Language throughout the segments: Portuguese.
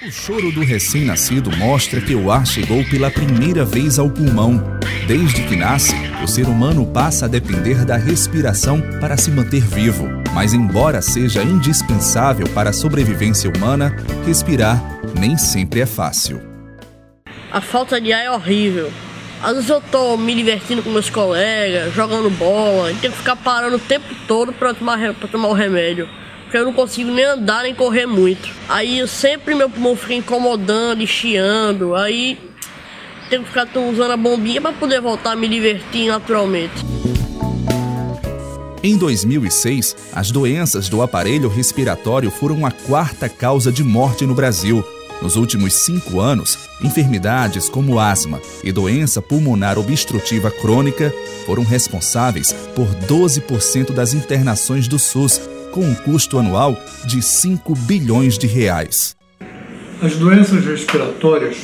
O choro do recém-nascido mostra que o ar chegou pela primeira vez ao pulmão. Desde que nasce, o ser humano passa a depender da respiração para se manter vivo. Mas embora seja indispensável para a sobrevivência humana, respirar nem sempre é fácil. A falta de ar é horrível. Às vezes eu tô me divertindo com meus colegas, jogando bola, e tenho que ficar parando o tempo todo para tomar o remédio. Porque eu não consigo nem andar, nem correr muito. Aí meu pulmão fica incomodando e chiando. Aí tenho que ficar usando a bombinha para poder voltar a me divertir naturalmente. Em 2006, as doenças do aparelho respiratório foram a quarta causa de morte no Brasil. Nos últimos 5 anos, enfermidades como asma e doença pulmonar obstrutiva crônica foram responsáveis por 12% das internações do SUS, com um custo anual de 5 bilhões de reais. As doenças respiratórias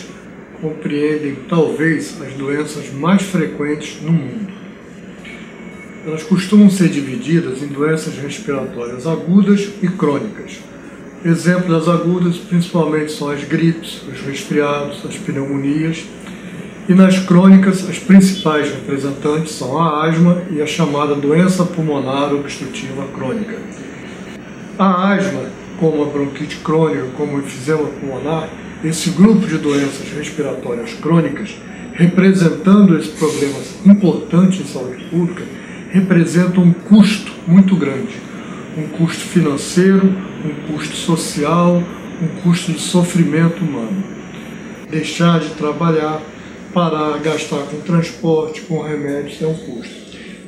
compreendem talvez as doenças mais frequentes no mundo. Elas costumam ser divididas em doenças respiratórias agudas e crônicas. Exemplos das agudas principalmente são as gripes, os resfriados, as pneumonias. E nas crônicas, as principais representantes são a asma e a chamada doença pulmonar obstrutiva crônica. A asma, como a bronquite crônica, como o enfisema pulmonar, esse grupo de doenças respiratórias crônicas, representando esse problema importante em saúde pública, representa um custo muito grande. Um custo financeiro, um custo social, um custo de sofrimento humano. Deixar de trabalhar, parar, gastar com transporte, com remédios, é um custo.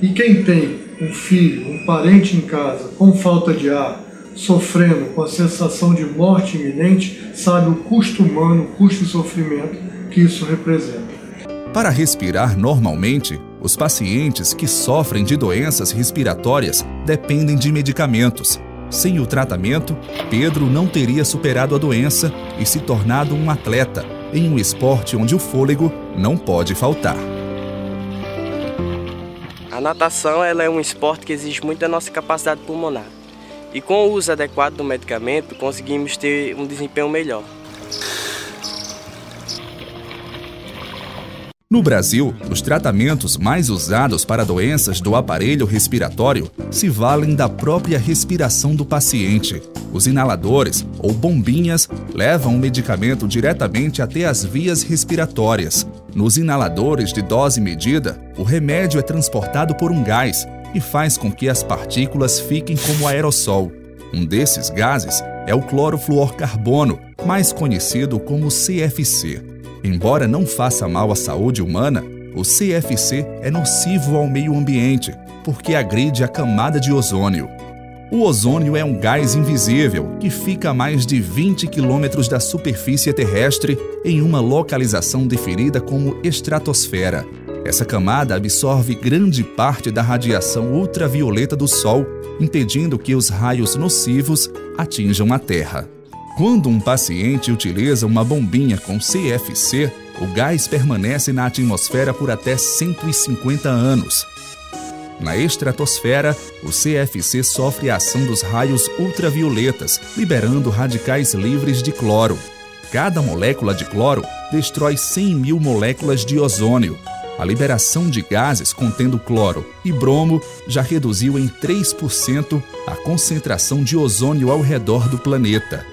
E quem tem um filho, um parente em casa com falta de ar, sofrendo com a sensação de morte iminente, sabe o custo humano, o custo de sofrimento que isso representa. Para respirar normalmente, os pacientes que sofrem de doenças respiratórias dependem de medicamentos. Sem o tratamento, Pedro não teria superado a doença e se tornado um atleta, em um esporte onde o fôlego não pode faltar. A natação ela é um esporte que exige muito da nossa capacidade pulmonar. E com o uso adequado do medicamento, conseguimos ter um desempenho melhor. No Brasil, os tratamentos mais usados para doenças do aparelho respiratório se valem da própria respiração do paciente. Os inaladores ou bombinhas levam o medicamento diretamente até as vias respiratórias. Nos inaladores de dose medida, o remédio é transportado por um gás e faz com que as partículas fiquem como aerossol. Um desses gases é o clorofluorcarbono, mais conhecido como CFC. Embora não faça mal à saúde humana, o CFC é nocivo ao meio ambiente, porque agride a camada de ozônio. O ozônio é um gás invisível que fica a mais de 20 quilômetros da superfície terrestre em uma localização definida como estratosfera. Essa camada absorve grande parte da radiação ultravioleta do Sol, impedindo que os raios nocivos atinjam a Terra. Quando um paciente utiliza uma bombinha com CFC, o gás permanece na atmosfera por até 150 anos. Na estratosfera, o CFC sofre a ação dos raios ultravioletas, liberando radicais livres de cloro. Cada molécula de cloro destrói 100 mil moléculas de ozônio. A liberação de gases contendo cloro e bromo já reduziu em 3% a concentração de ozônio ao redor do planeta.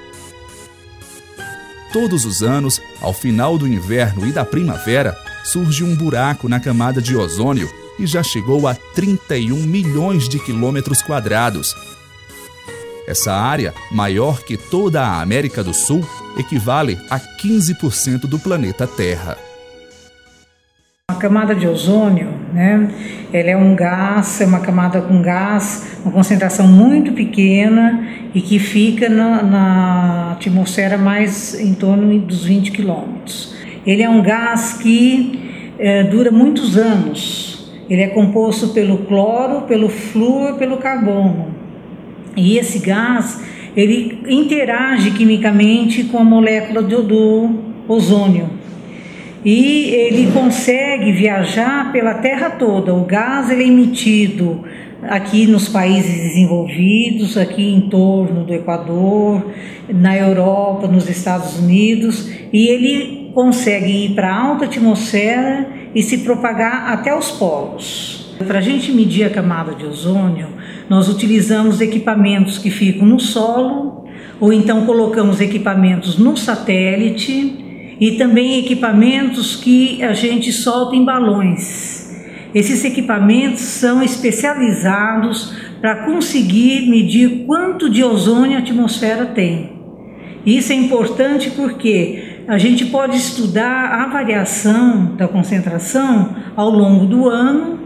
Todos os anos, ao final do inverno e da primavera, surge um buraco na camada de ozônio e já chegou a 31 milhões de quilômetros quadrados. Essa área, maior que toda a América do Sul, equivale a 15% do planeta Terra. A camada de ozônio, ela é um gás, é uma camada com gás, uma concentração muito pequena e que fica na atmosfera mais em torno dos 20 quilômetros. Ele é um gás que dura muitos anos. Ele é composto pelo cloro, pelo flúor, pelo carbono. E esse gás, ele interage quimicamente com a molécula do ozônio. E ele consegue viajar pela Terra toda. O gás ele é emitido aqui nos países desenvolvidos, aqui em torno do Equador, na Europa, nos Estados Unidos, e ele consegue ir para a alta atmosfera e se propagar até os polos. Para a gente medir a camada de ozônio, nós utilizamos equipamentos que ficam no solo, ou então colocamos equipamentos no satélite e também equipamentos que a gente solta em balões. Esses equipamentos são especializados para conseguir medir quanto de ozônio a atmosfera tem. Isso é importante porque a gente pode estudar a variação da concentração ao longo do ano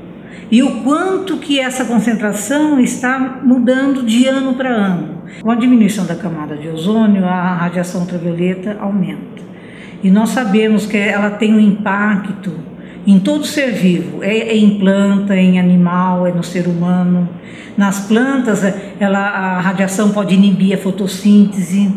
e o quanto que essa concentração está mudando de ano para ano. Com a diminuição da camada de ozônio, a radiação ultravioleta aumenta. E nós sabemos que ela tem um impacto em todo ser vivo, é em planta, em animal, é no ser humano. Nas plantas, a radiação pode inibir a fotossíntese,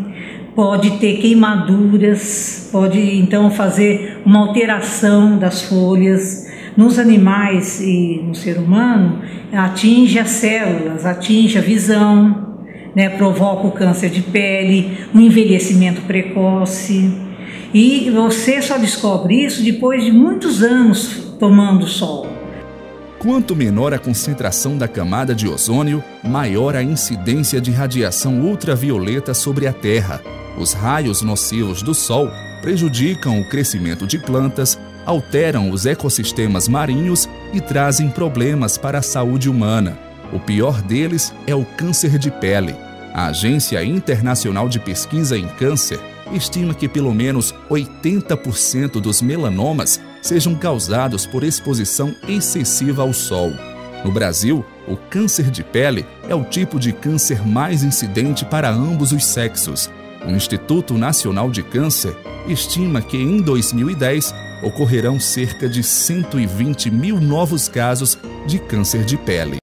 pode ter queimaduras, pode então fazer uma alteração das folhas. Nos animais e no ser humano, atinge as células, atinge a visão, né, provoca o câncer de pele, um envelhecimento precoce. E você só descobre isso depois de muitos anos tomando sol. Quanto menor a concentração da camada de ozônio, maior a incidência de radiação ultravioleta sobre a Terra. Os raios nocivos do Sol prejudicam o crescimento de plantas, alteram os ecossistemas marinhos e trazem problemas para a saúde humana. O pior deles é o câncer de pele. A Agência Internacional de Pesquisa em Câncer estima que pelo menos 80% dos melanomas sejam causados por exposição excessiva ao sol. No Brasil, o câncer de pele é o tipo de câncer mais incidente para ambos os sexos. O Instituto Nacional de Câncer estima que em 2010 ocorrerão cerca de 120 mil novos casos de câncer de pele.